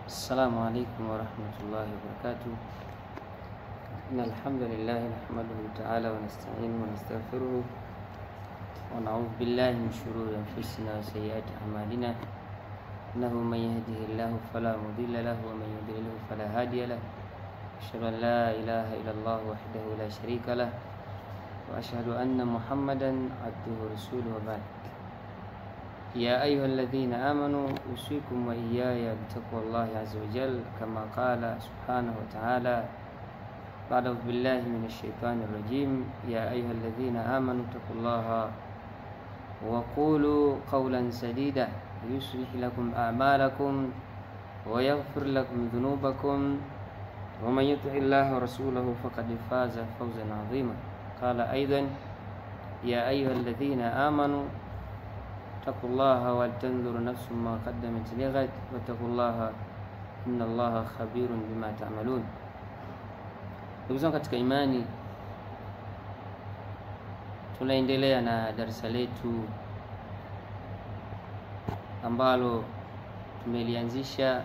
السلام عليكم ورحمة الله وبركاته. إن الحمد لله نحمده تعالى ونستعينه ونستغفره ونعوذ بالله من شرور أنفسنا وسيئات أعمالنا. إنه من يهده الله فلا مضل له ومن يضلل فلا هادي له. أشهد أن لا إله إلا الله وحده لا شريك له وأشهد أن محمدا عبده ورسوله وبعد. يا أيها الذين آمنوا أوصيكم وإياي بتقوى الله عز وجل كما قال سبحانه وتعالى بعد أعوذ بالله من الشيطان الرجيم. يا أيها الذين آمنوا اتقوا الله وقولوا قولا سديدا يصلح لكم أعمالكم ويغفر لكم ذنوبكم ومن يطع الله ورسوله فقد فاز فوزا عظيما. قال أيضا يا أيها الذين آمنوا اتقوا الله ولتنظر نفس ما قدمت لغد واتقوا الله إن الله خبير بما تعملون. Ndugu zangu katika imani, tunaendelea na darasa letu ambalo tumelianzisha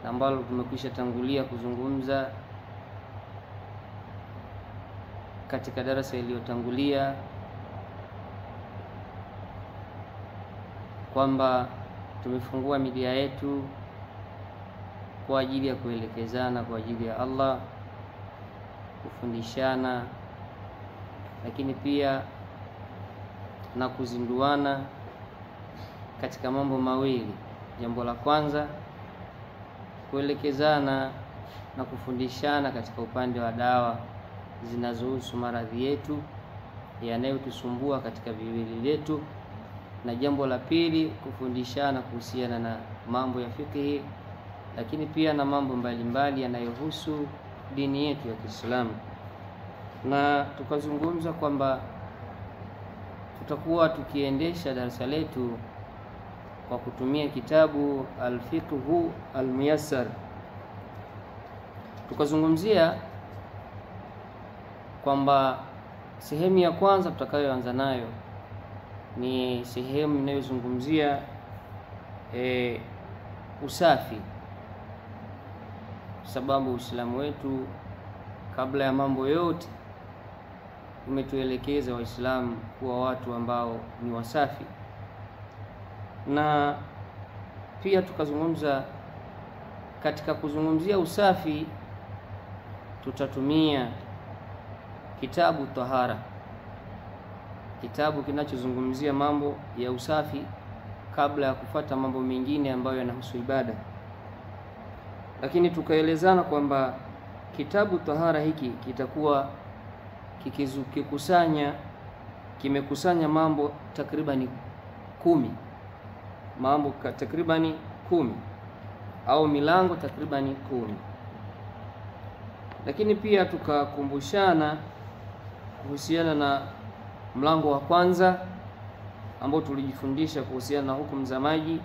na ambalo tumekwisha tangulia kuzungumza katika darasa iliyotangulia kwamba tumefungua media yetu kwa ajili ya kuelekezana kwa ajili ya Allah, kufundishana, lakini pia na kuzinduana katika mambo mawili. Jambo la kwanza, kuelekezana na kufundishana katika upande wa dawa zinazohusu maradhi yetu yanayotusumbua katika viwili vyetu, na jambo la pili, kufundishana kuhusiana na mambo ya fiqhi, lakini pia na mambo mbalimbali yanayohusu dini yetu ya Kiislamu. Na tukazungumza kwamba tutakuwa tukiendesha darasa letu kwa kutumia kitabu Al-Fiqhu Al-Muyassar. Tukazungumzia kwamba sehemu ya kwanza tutakayoanza nayo ni sehemu inayozungumzia usafi, sababu Uislamu wetu kabla ya mambo yote umetuelekeza Waislamu kuwa watu ambao ni wasafi. Na pia tukazungumza katika kuzungumzia usafi tutatumia kitabu Tahara, kitabu kinachozungumzia mambo ya usafi kabla ya kufuata mambo mengine ambayo yanahusu ibada. Lakini tukaelezana kwamba kitabu Tahara hiki kitakuwa kimekusanya mambo takribani 10, mambo takribani 10 au milango takribani 10. Lakini pia tukakumbushana kuhusiana na mlango wa kwanza ambao tulijifundisha kuhusiana na hukumu za maji,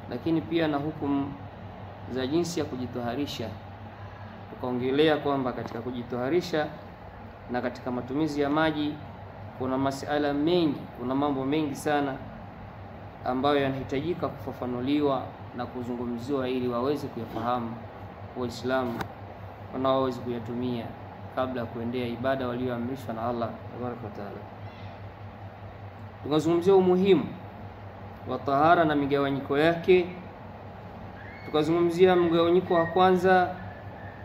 lakini pia na hukumu za jinsi ya kujitoharisha. Tukaongelea kwamba katika kujitoharisha na katika matumizi ya maji kuna masuala mengi, kuna mambo mengi sana ambayo yanahitajika kufafanuliwa na kuzungumziwa ili waweze kuyafahamu Waislamu wanaoweza kuyatumia kabla ya kuendea ibada walioamrishwa na Allah Tabaraka wa Taala. Tukazungumzia umuhimu wa tahara na migawanyiko yake. Tukazungumzia mgawanyiko wa kwanza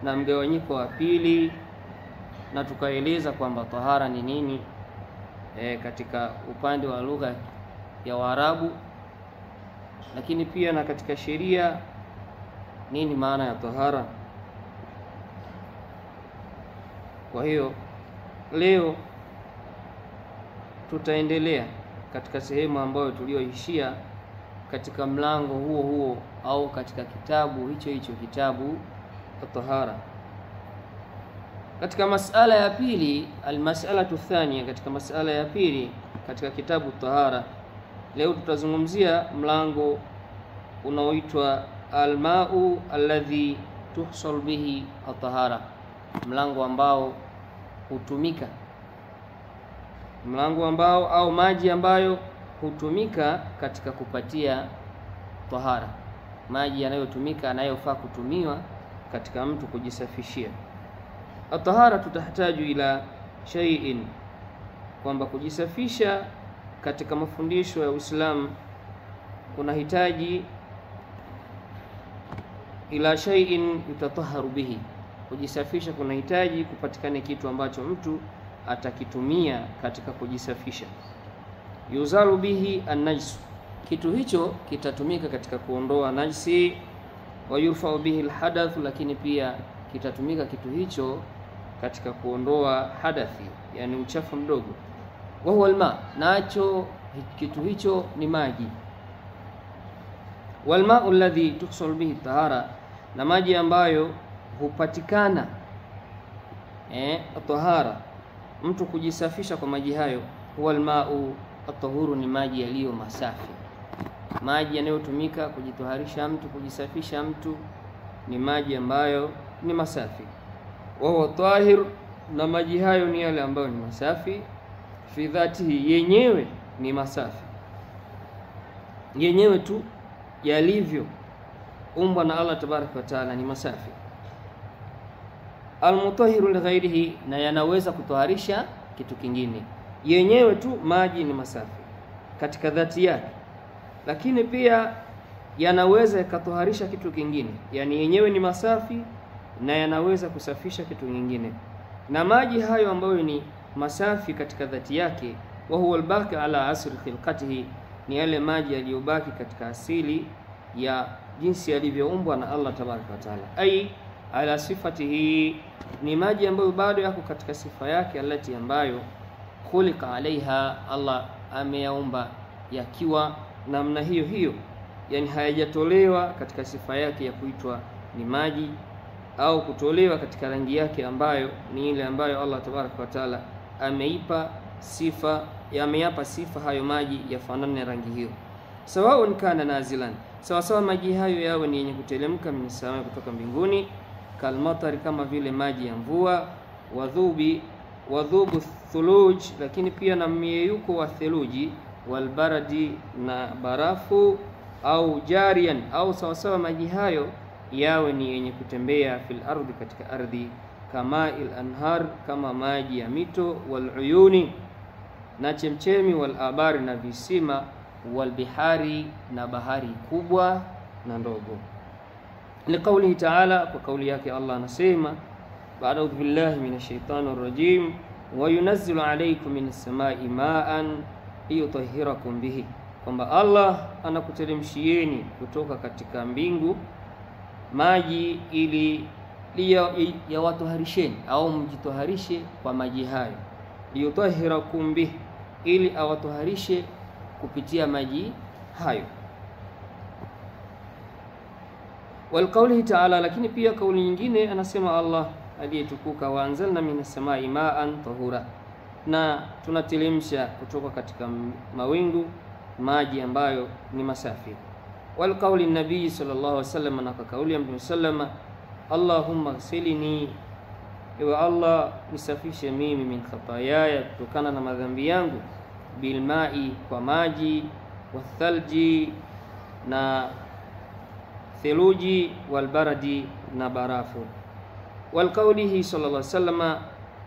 na mgawanyiko wa pili, na tukaeleza kwamba tahara ni nini katika upande wa lugha ya Waarabu, lakini pia na katika sheria nini maana ya tahara. Kwa hiyo leo tutaendelea katika sehemu ambayo tulioishia katika mlango huo huo au katika kitabu hicho kitabu At-Tahara. Katika masala ya pili, al-mas'alatu thania, katika masala ya pili katika kitabu At-Tahara, leo tutazungumzia mlango unaoitwa al-ma'u alladhi tuhsal bihi at-tahara, mlango ambao hutumika, mlango ambao au maji ambayo hutumika katika kupatia tahara. maji yanayotumika yanayofaa kutumiwa katika mtu kujisafishia. At-tahara tutahitaji ila shay'in, kwamba kujisafisha katika mafundisho ya Uislamu kunahitaji ila shay'in yutataharu bihi. Kujisafisha kunahitaji kupatikane kitu ambacho mtu atakitumia katika kujisafisha. Yuzalu bihi an-najs, kitu hicho kitatumika katika kuondoa najisi. Wa yurfa'u bihi al-hadath, lakini pia kitatumika kitu hicho katika kuondoa hadathi, yani uchafu mdogo. Wa huwa al-ma, nacho kitu hicho ni maji. Wal ma'u alladhi tuhsul bihi tahara, na maji ambayo hupatikana tahara, mtu kujisafisha kwa maji hayo. Huwa al-ma'u at-tahuru, ni maji yaliyo masafi. Maji yanayotumika kujitoharisha mtu, kujisafisha mtu, ni maji ambayo ni masafi. Wa huwa tahir, na maji hayo ni yale ambayo ni masafi. Fi dhatihi, yenyewe ni masafi, yenyewe tu yalivyo umbwa na Allah tabaraka wa taala ni masafi. Almutahiru li ghairihi, na yanaweza kutoharisha kitu kingine. Yenyewe tu maji ni masafi katika dhati yake, lakini pia yanaweza yakatoharisha kitu kingine. Yani yenyewe ni masafi na yanaweza kusafisha kitu kingine. Na maji hayo ambayo ni masafi katika dhati yake, wa huwa albaqi ala asri khilqatihi, ni yale maji yaliyobaki katika asili ya jinsi yalivyoumbwa na Allah tabaraka wa taala. Ai ala sifatihi, ni maji ambayo bado yako katika sifa yake, alati ambayo khuliqa alaiha, Allah ameyaumba yakiwa namna hiyo hiyo, yani hayajatolewa katika sifa yake ya kuitwa ni maji, au kutolewa katika rangi yake ambayo ni ile ambayo Allah tabaraka wa taala ameipa sifa, ameyapa sifa hayo maji yafanane rangi hiyo. Sawaun kana nazilan, sawa sawa maji hayo yawe ni yenye kutelemka misawa kutoka mbinguni, kalmatari, kama vile maji ya mvua, wadhubu thuluj, lakini pia na mieyuko wa theluji, walbaradi, na barafu, au jarian, au sawa sawa maji hayo yawe ni yenye kutembea fil ardhi, katika ardhi, kama il anhar, kama maji ya mito, wal uyuni, na chemchemi, wal abari, na visima, wal bihari, na bahari kubwa na ndogo. Liqaulihi ta'ala, kwa kauli yake Allah anasema, ba'da billahi minash shaitanir rajim, wa yunazzilu alaykum minas samai ma'an liyutahhirakum bihi, kwamba Allah anakuteremshieni kutoka katika mbingu maji ili yawatoharisheni, au mjitoharishe kwa maji hayo. Liyutahhirakum bihi, ili awatoharishe kupitia maji hayo. Wal qawlihi ta'ala, lakini pia kauli nyingine anasema Allah aliyetukuka, wa anzalna minas samai ma'an tahura, na tunatelemsha kutoka katika mawingu maji ambayo ni masafi. Wal qawli nabii sallallahu alaihi wasallam, na kauli ya Mtume sallama, Allahumma ghsilni, ewe Allah nisafishe mimi, min khatayaya, kutokana na madhambi yangu, bil ma'i, kwa maji, wathalji, na theluji, wal baradi, na barafu. Wal qawlihi sallallahu alaihi wasallam,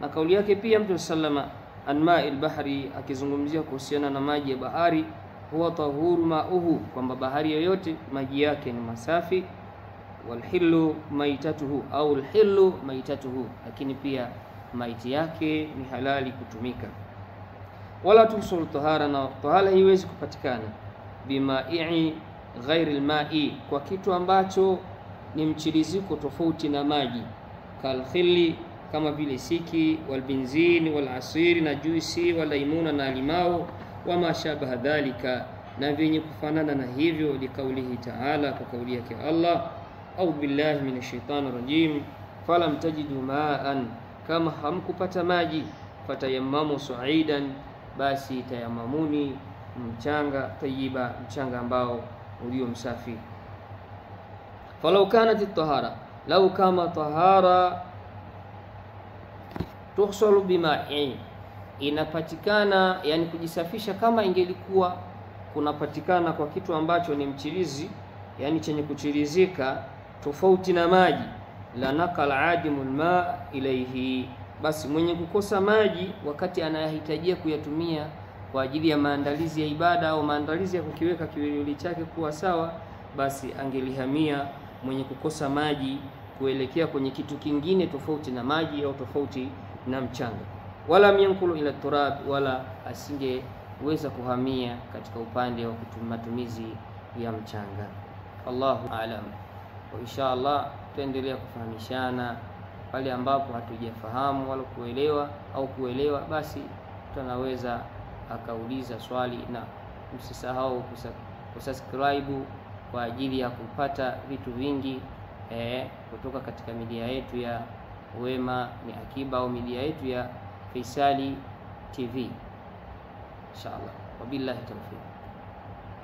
na kauli yake pia Mtume sallama, an ma'il bahri, akizungumzia kuhusiana na maji ya bahari, huwa tahuru ma'uhu, kwamba bahari yoyote maji yake ni masafi. Wal hillu maitatuhu, au al hillu maitatuhu, lakini pia maiti yake ni halali kutumika. Wala tusul tahara, na tahara haiwezi kupatikana bima'i ghairi al-ma'i, kwa kitu ambacho ni mchiriziko tofauti na maji, kal khilli, kama vile siki, wal benzini, wal asiri, na juisi, wal laimuna, na limao, wa ma shabaha dhalika, na vyenye kufanana na hivyo. Likaulihi ta'ala, kwa kauli yake Allah, au billahi minash shaitani rajim, falam tajidu ma'an, kama hamkupata maji, fatayammamu su'idan, basi tayamamuni mchanga, tayyiba, mchanga ambao ulio msafi. Falau kanat at-tahara, lau kama tahara tuhsalu bima'i, inapatikana, yani kujisafisha kama ingelikuwa kunapatikana kwa kitu ambacho ni mchirizi, yani chenye kuchirizika tofauti na maji, la nakala adimul ma ilayhi, basi mwenye kukosa maji wakati anayahitajia kuyatumia kwa ajili ya maandalizi ya ibada au maandalizi ya kukiweka kiwiliwili chake kuwa sawa, basi angelihamia mwenye kukosa maji kuelekea kwenye kitu kingine tofauti na maji au tofauti na mchanga. Wala yankulu ila turab, wala asingeweza kuhamia katika upande wa matumizi ya mchanga. Allahu aalam. Wa insha Allah tuendelea kufahamishana pale ambapo hatujafahamu wala kuelewa, basi tunaweza akauliza swali, na msisahau kusubscribe kwa ajili ya kupata vitu vingi kutoka katika media yetu ya Wema ni Akiba au media yetu ya Faisali TV inshallah. Wabillahi tawfiq.